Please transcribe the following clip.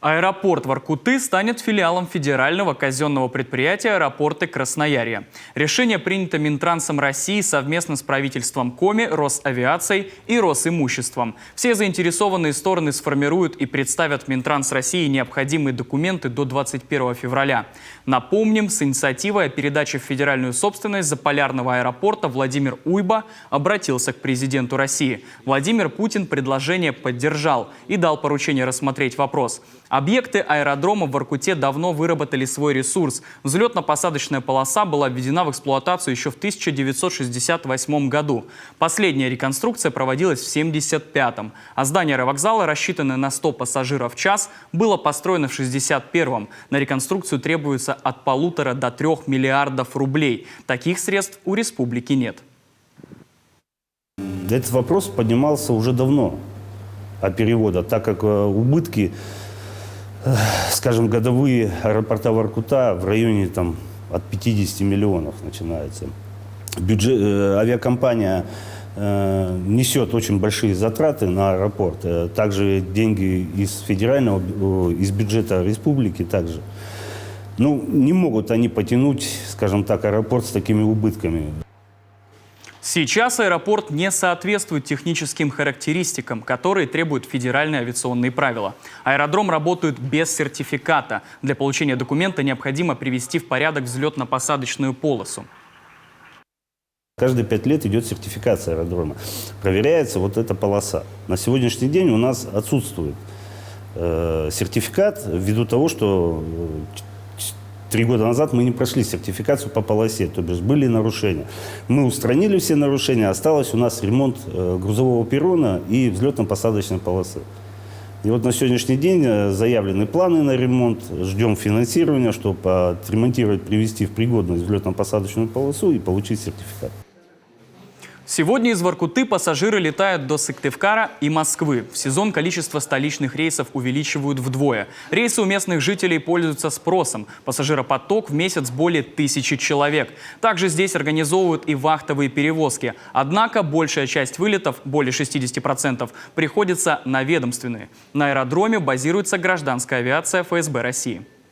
Аэропорт Воркуты станет филиалом федерального казенного предприятия «Аэропорты Красноярья». Решение принято Минтрансом России совместно с правительством Коми, Росавиацией и Росимуществом. Все заинтересованные стороны сформируют и представят Минтранс России необходимые документы до 21 февраля. Напомним, с инициативой о передаче в федеральную собственность заполярного аэропорта Владимир Уйба обратился к президенту России. Владимир Путин предложение поддержал и дал поручение рассмотреть вопрос. Объекты аэродрома в Воркуте давно выработали свой ресурс. Взлетно-посадочная полоса была введена в эксплуатацию еще в 1968 году. Последняя реконструкция проводилась в 1975-м. А здание аэровокзала, рассчитанное на 100 пассажиров в час, было построено в 1961-м. На реконструкцию требуется от 1,5 до 3 миллиардов рублей. Таких средств у республики нет. Этот вопрос поднимался уже давно о переводе, так как убытки, скажем, годовые аэропорта Воркута в районе от 50 миллионов начинается. Авиакомпания несет очень большие затраты на аэропорт. Также деньги из федерального, из бюджета республики также. Не могут они потянуть, скажем так, аэропорт с такими убытками. Сейчас аэропорт не соответствует техническим характеристикам, которые требуют федеральные авиационные правила. Аэродром работает без сертификата. Для получения документа необходимо привести в порядок взлетно-посадочную полосу. Каждые 5 лет идет сертификация аэродрома. Проверяется вот эта полоса. На сегодняшний день у нас отсутствует сертификат ввиду того, что 3 года назад мы не прошли сертификацию по полосе, то есть были нарушения. Мы устранили все нарушения, осталось у нас ремонт грузового перрона и взлетно-посадочной полосы. И вот на сегодняшний день заявлены планы на ремонт, ждем финансирования, чтобы отремонтировать, привести в пригодность взлетно-посадочную полосу и получить сертификат. Сегодня из Воркуты пассажиры летают до Сыктывкара и Москвы. В сезон количество столичных рейсов увеличивают вдвое. Рейсы у местных жителей пользуются спросом. Пассажиропоток в месяц более 1000 человек. Также здесь организовывают и вахтовые перевозки. Однако большая часть вылетов, более 60%, приходится на ведомственные. На аэродроме базируется гражданская авиация ФСБ России.